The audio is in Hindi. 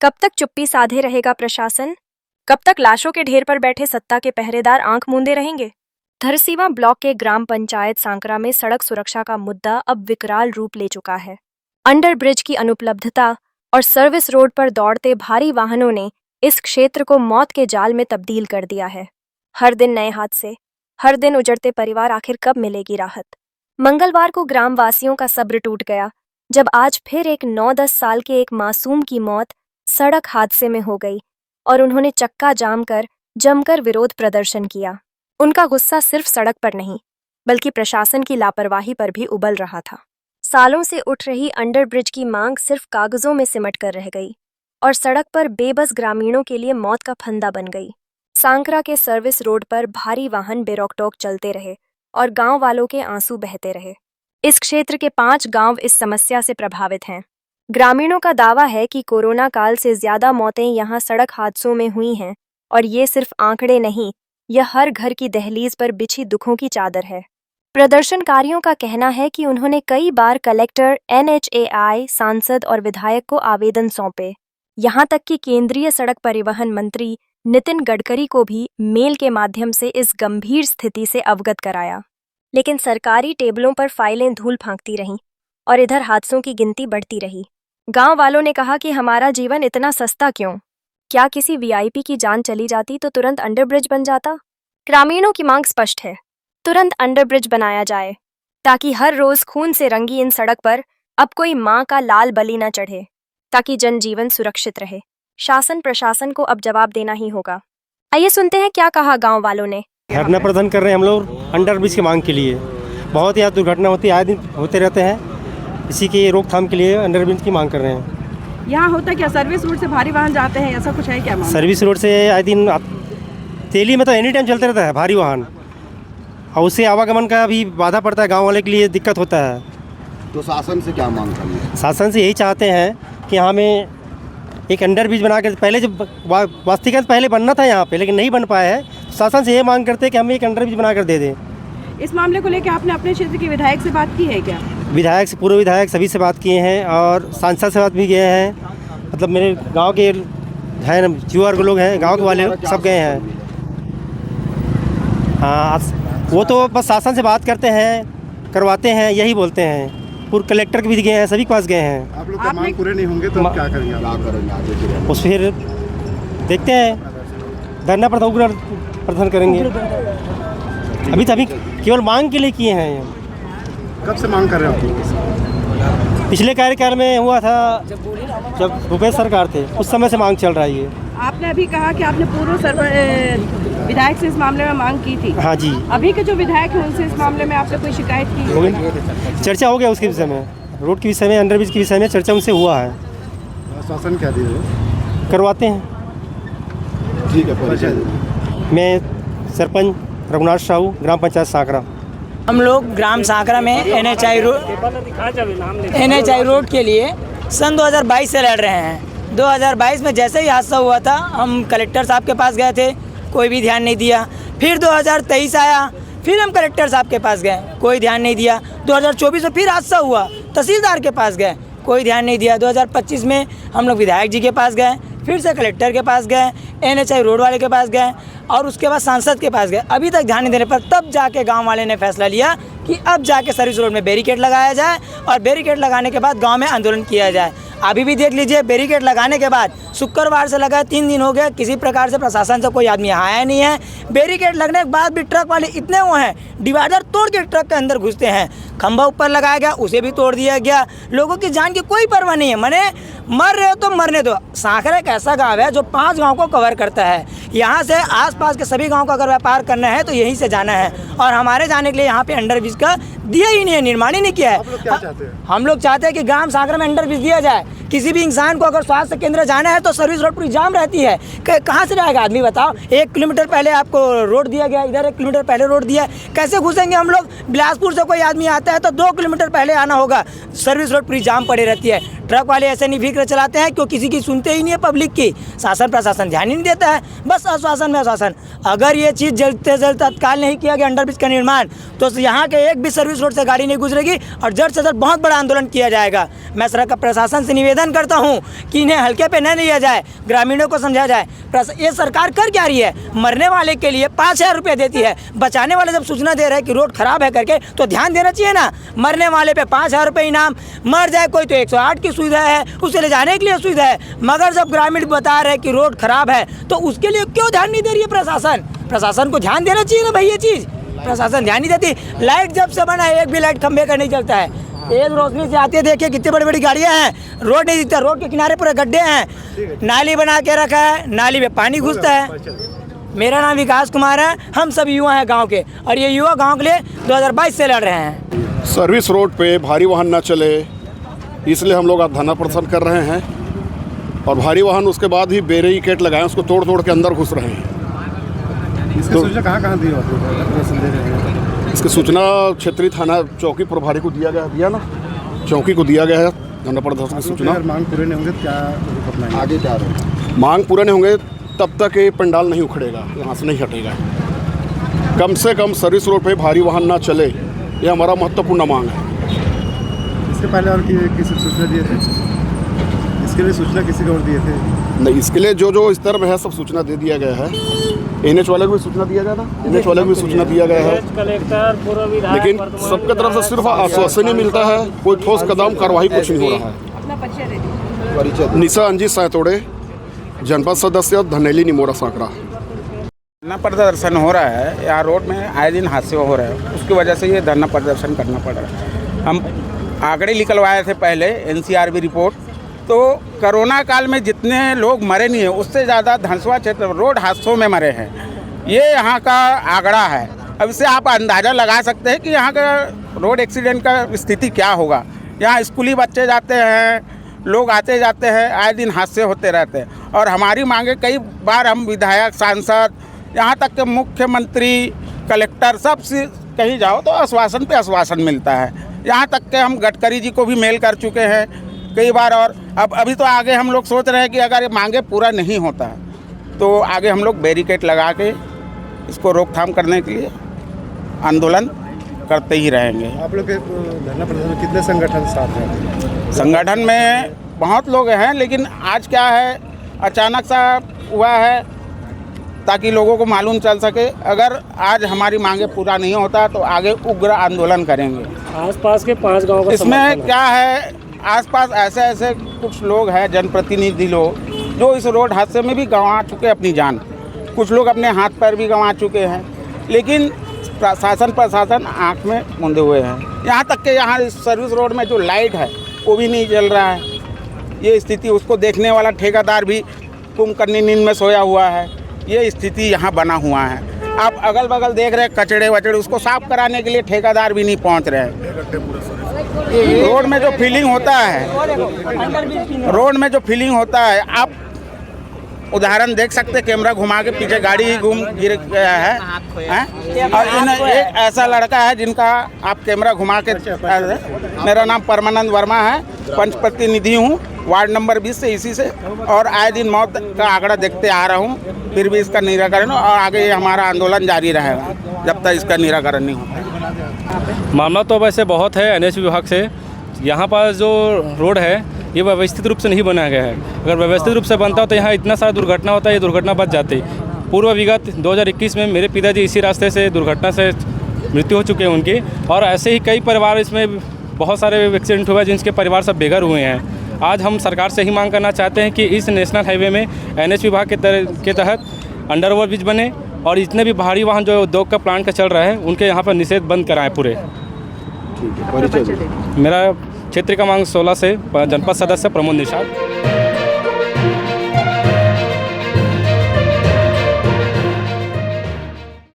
कब तक चुप्पी साधे रहेगा प्रशासन? कब तक लाशों के ढेर पर बैठे सत्ता के पहरेदार आंख मूंदे रहेंगे? धरसीवां ब्लॉक के ग्राम पंचायत सांकरा में सड़क सुरक्षा का मुद्दा अब विकराल रूप ले चुका है। अंडरब्रिज की अनुपलब्धता और सर्विस रोड पर दौड़ते भारी वाहनों ने इस क्षेत्र को मौत के जाल में तब्दील कर दिया है। हर दिन नए हादसे, हर दिन उजड़ते परिवार, आखिर कब मिलेगी राहत? मंगलवार को ग्रामवासियों का सब्र टूट गया जब आज फिर एक 9-10 साल के एक मासूम की मौत सड़क हादसे में हो गई और उन्होंने चक्का जाम कर जमकर विरोध प्रदर्शन किया। उनका गुस्सा सिर्फ सड़क पर नहीं बल्कि प्रशासन की लापरवाही पर भी उबल रहा था। सालों से उठ रही अंडरब्रिज की मांग सिर्फ कागजों में सिमट कर रह गई और सड़क पर बेबस ग्रामीणों के लिए मौत का फंदा बन गई। सांकरा के सर्विस रोड पर भारी वाहन बेरोक-टोक चलते रहे और गांव वालों के आंसू बहते रहे। इस क्षेत्र के 5 गांव इस समस्या से प्रभावित हैं। ग्रामीणों का दावा है कि कोरोना काल से ज्यादा मौतें यहां सड़क हादसों में हुई हैं और ये सिर्फ आंकड़े नहीं, यह हर घर की दहलीज पर बिछी दुखों की चादर है। प्रदर्शनकारियों का कहना है कि उन्होंने कई बार कलेक्टर, NHAI, सांसद और विधायक को आवेदन सौंपे। यहां तक कि केंद्रीय सड़क परिवहन मंत्री नितिन गडकरी को भी मेल के माध्यम से इस गंभीर स्थिति से अवगत कराया, लेकिन सरकारी टेबलों पर फाइलें धूल फांकती रहीं और इधर हादसों की गिनती बढ़ती रही। गांव वालों ने कहा कि हमारा जीवन इतना सस्ता क्यों? क्या किसी VIP की जान चली जाती तो तुरंत अंडरब्रिज बन जाता? ग्रामीणों की मांग स्पष्ट है, तुरंत अंडरब्रिज बनाया जाए ताकि हर रोज खून से रंगी इन सड़क पर अब कोई मां का लाल बलि न चढ़े, ताकि जनजीवन सुरक्षित रहे। शासन प्रशासन को अब जवाब देना ही होगा। आइए सुनते हैं क्या कहा गांव वालों ने। धरना प्रदर्शन कर रहे हैं हम लोग अंडरब्रिज की मांग के लिए। बहुत यहाँ दुर्घटना होती है, आए दिन होते रहते हैं। इसी की रोकथाम के लिए अंडरब्रिज की मांग कर रहे हैं। यहाँ होता क्या, सर्विस रोड से भारी वाहन जाते हैं, ऐसा कुछ है क्या? सर्विस रोड से आए दिन तेली में तो एनी टाइम चलते रहता है भारी वाहन, और उससे आवागमन का भी बाधा पड़ता है, गाँव वाले के लिए दिक्कत होता है। तो शासन से क्या मांग करनी है? शासन से यही चाहते हैं कि हमें एक अंडरब्रिज बना कर, पहले जब वास्तविकता पहले बनना था यहाँ पे लेकिन नहीं बन पाया है, शासन से ये मांग करते हैं कि हमें एक अंडरब्रिज बना कर दे दें। इस मामले को लेकर आपने अपने क्षेत्र के विधायक से बात की है क्या? विधायक से, पूर्व विधायक सभी से बात किए हैं और सांसद से बात भी किए हैं। मतलब मेरे गांव के हैं, युवा वर्ग लोग हैं, गांव के वाले सब गए हैं। हाँ, वो तो बस शासन से बात करते हैं, करवाते हैं, यही बोलते हैं। पूर्व कलेक्टर के भी गए हैं, सभी के पास गए हैं। आप लोग का मांग पूरे नहीं होंगे तो क्या करेंगे? उस फिर देखते हैं, धरना प्रदर्शन करेंगे। अभी केवल मांग के लिए किए हैं। कब से मांग कर रहे हो? पिछले कार्यकाल में हुआ था जब भूपेश सरकार थे, उस समय से मांग चल रहा है ये। आपने अभी कहा कि आपने पूर्व विधायक से इस मामले में मांग की थी। हाँ जी। अभी के जो विधायक हैं उनसे इस मामले में आपने कोई शिकायत की? चर्चा हो गया उसके विषय में, रोड के विषय में, अंडरब्रिज के विषय में चर्चा उनसे हुआ है। शासन क्या दिए? करवाते हैं। ठीक है। मैं सरपंच रघुनाथ साहू, ग्राम पंचायत सांकरा। हम लोग ग्राम सांकरा में NHI रोड के लिए सन 2022 से लड़ रहे हैं। 2022 में जैसे ही हादसा हुआ था, हम कलेक्टर साहब के पास गए थे, कोई भी ध्यान नहीं दिया। फिर 2023 आया, फिर हम कलेक्टर साहब के पास गए, कोई ध्यान नहीं दिया। 2024 में फिर हादसा हुआ, तहसीलदार के पास गए, कोई ध्यान नहीं दिया। 2025 में हम लोग विधायक जी के पास गए, फिर से कलेक्टर के पास गए, NHI रोड वाले के पास गए और उसके बाद सांसद के पास गए। अभी तक ध्यान नहीं देने पर तब जाके गांव वाले ने फैसला लिया कि अब जाके सर्विस रोड में बैरिकेड लगाया जाए और बैरिकेड लगाने के बाद गांव में आंदोलन किया जाए। अभी भी देख लीजिए, बैरिकेड लगाने के बाद शुक्रवार से लगा 3 दिन हो गए, किसी प्रकार से प्रशासन से कोई आदमी आया नहीं है। बैरिकेड लगने के बाद भी ट्रक वाले इतने वो हैं, डिवाइडर तोड़ के ट्रक के अंदर घुसते हैं। खंभा ऊपर लगाया गया, उसे भी तोड़ दिया गया। लोगों की जान की कोई परवाह नहीं है, मने मर रहे हो तो मरने दो। सांकरा एक ऐसा गाँव है जो 5 गाँव को कवर करता है। यहाँ से आसपास के सभी गाँव का अगर व्यापार करना है तो यहीं से जाना है, और हमारे जाने के लिए यहाँ पे अंडरब्रिज का दिया ही नहीं है, निर्माण ही नहीं किया है। हम लोग चाहते हैं कि ग्राम सांकरा में अंडरब्रिज दिया जाए। किसी भी इंसान को अगर स्वास्थ्य केंद्र जाना है तो सर्विस रोड पूरी जाम रहती है, कहाँ से जाएगा आदमी बताओ? 1 किलोमीटर पहले आपको रोड दिया गया, इधर 1 किलोमीटर पहले रोड दिया, कैसे घुसेंगे हम लोग? बिलासपुर से कोई आदमी आता है तो 2 किलोमीटर पहले आना होगा, सर्विस रोड पूरी जाम पड़ी रहती है। ट्रक वाले ऐसे नहीं फिक्र चलाते हैं, क्यों किसी की सुनते ही नहीं है पब्लिक की। शासन प्रशासन ध्यान ही नहीं देता है, बस आश्वासन में आश्वासन। अगर ये चीज़ जल्द से जल्द तत्काल नहीं किया गया अंडरब्रिज का निर्माण, तो यहाँ के एक भी सर्विस रोड से गाड़ी नहीं गुजरेगी और जल्द से जल्द बहुत बड़ा आंदोलन किया जाएगा। मैं सड़क प्रशासन से निवेदन करता हूँ कि इन्हें हल्के पे न लिया जाए, ग्रामीणों को समझा जाए। ये सरकार कर क्या रही है? मरने वाले के लिए 5,000 रुपये देती है, बचाने वाले जब सूचना दे रहे हैं कि रोड खराब है करके, तो ध्यान देना चाहिए ना। मरने वाले पे 5,000 रुपये इनाम, मर जाए कोई तो 108 की सुविधा है, उसे ले जाने के लिए सुविधा है। मगर जब ग्रामीण बता रहे हैं कि रोड खराब है तो उसके लिए क्यों ध्यान नहीं दे रही है प्रशासन? प्रशासन को ध्यान देना चाहिए ना भाई। ये चीज़ प्रशासन ध्यान नहीं देती। लाइट जब से बना है एक भी लाइट खंभे का नहीं चलता है। तेज रोशनी से आती है, देखिए कितनी बड़ी बड़ी गाड़ियां हैं, रोड नहीं दिखता, रोड के किनारे पूरे गड्ढे हैं, नाली बना के रखा है, नाली में पानी घुसता है। मेरा नाम विकास कुमार है, हम सब युवा हैं गांव के, और ये युवा गांव के लिए 2022 से लड़ रहे हैं। सर्विस रोड पे भारी वाहन ना चले, इसलिए हम लोग आज धरना प्रदर्शन कर रहे हैं। और भारी वाहन उसके बाद ही बैरिकेड लगाए, उसको तोड़ तोड़ के अंदर घुस रहे हैं। इसकी सूचना कहाँ दी हो? इसकी सूचना क्षेत्रीय थाना चौकी प्रभारी को दिया ना, चौकी को दिया गया है धरना प्रदर्शन की सूचना। मांग पूरे नहीं होंगे तो क्या आगे क्या रहे? मांग पूरे नहीं होंगे तब तक ये पंडाल नहीं उखड़ेगा, यहाँ से नहीं हटेगा। कम से कम सर्विस रोड पे भारी वाहन ना चले, ये हमारा महत्वपूर्ण मांग है। इसके पहले और किसी सूचना दिए थे? इसके लिए सूचना किसी को और दिए थे? नहीं, इसके लिए जो स्तर में है सब सूचना दे दिया गया है। NH वाले को भी सूचना दिया गया था, NH वाले को भी सूचना दिया गया है, लेकिन सबके तरफ से सिर्फ आश्वासन ही मिलता है, कोई ठोस कदम कार्रवाई कुछ नहीं हो रहा है। निशा अंजी सैतोड़े, जनपद सदस्य, धनेली निमोरा सांकरा। धरना प्रदर्शन हो रहा है, यहाँ रोड में आए दिन हादसे हो रहे हैं, उसकी वजह से ये धरना प्रदर्शन करना पड़ रहा है। हम आंकड़े निकलवाए थे पहले, NCRB रिपोर्ट, तो कोरोना काल में जितने लोग मरे नहीं हैं उससे ज़्यादा धनसुआ क्षेत्र रोड हादसों में मरे हैं। ये यहाँ का आंकड़ा है। अब इससे आप अंदाज़ा लगा सकते हैं कि यहाँ का रोड एक्सीडेंट का स्थिति क्या होगा। यहाँ स्कूली बच्चे जाते हैं, लोग आते जाते हैं, आए दिन हादसे होते रहते हैं। और हमारी मांगे कई बार हम विधायक, सांसद, यहाँ तक के मुख्यमंत्री, कलेक्टर, सब से कहीं जाओ तो आश्वासन पे आश्वासन मिलता है। यहाँ तक के हम गडकरी जी को भी मेल कर चुके हैं कई बार। और अब अभी तो आगे हम लोग सोच रहे हैं कि अगर ये मांगे पूरा नहीं होता तो आगे हम लोग बैरिकेड लगा के इसको रोकथाम करने के लिए आंदोलन करते ही रहेंगे। आप लोग के धरना प्रदर्शन में कितने संगठन साथ हैं? संगठन में बहुत लोग हैं, लेकिन आज क्या है अचानक सा हुआ है ताकि लोगों को मालूम चल सके। अगर आज हमारी मांगे पूरा नहीं होता तो आगे उग्र आंदोलन करेंगे। आसपास के 5 गाँव का इसमें क्या है, आसपास ऐसे कुछ लोग हैं, जनप्रतिनिधि लोग, जो इस रोड हादसे में भी गंवा चुके अपनी जान। कुछ लोग अपने हाथ पैर भी गंवा चुके हैं, लेकिन प्रशासन आंख में मूंदे हुए हैं। यहाँ तक कि यहाँ सर्विस रोड में जो लाइट है वो भी नहीं जल रहा है। ये स्थिति, उसको देखने वाला ठेकेदार भी कुंभकर्णी नींद में सोया हुआ है। ये स्थिति यहाँ बना हुआ है। आप अगल बगल देख रहे हैं कचड़े वचड़े, उसको साफ कराने के लिए ठेकेदार भी नहीं पहुँच रहे हैं। रोड में जो फीलिंग होता है, रोड में जो फीलिंग होता है, आप उदाहरण देख सकते हैं, कैमरा घुमा के पीछे गाड़ी ही गिर गया है। और एक ऐसा लड़का है जिनका आप कैमरा घुमा के, मेरा नाम परमानंद वर्मा है, पंच प्रतिनिधि हूँ वार्ड नंबर 20 से, इसी से, और आए दिन मौत का आंकड़ा देखते आ रहा हूँ। फिर भी इसका निराकरण, और आगे हमारा आंदोलन जारी रहेगा जब तक इसका निराकरण नहीं होता। मामला तो वैसे बहुत है NH विभाग से। यहाँ पर जो रोड है ये व्यवस्थित रूप से नहीं बनाया गया है। अगर व्यवस्थित रूप से बनता तो यहाँ इतना सारा दुर्घटना होता है, ये दुर्घटना बच जाती। पूर्व विगत 2021 में मेरे पिताजी इसी रास्ते से दुर्घटना से मृत्यु हो चुके हैं उनकी, और ऐसे ही कई परिवार इसमें बहुत सारे एक्सीडेंट हुए जिनके परिवार सब बेघर हुए हैं। आज हम सरकार से ही मांग करना चाहते हैं कि इस नेशनल हाईवे में NH विभाग के तहत अंडर ओवर ब्रिज बने, और जितने भी भारी वाहन जो उद्योग का प्लांट का चल रहा है उनके यहाँ पर निषेध बंद कराएं पूरे। मेरा क्षेत्र क्रमांक 16 से जनपद सदस्य प्रमोद निषाद।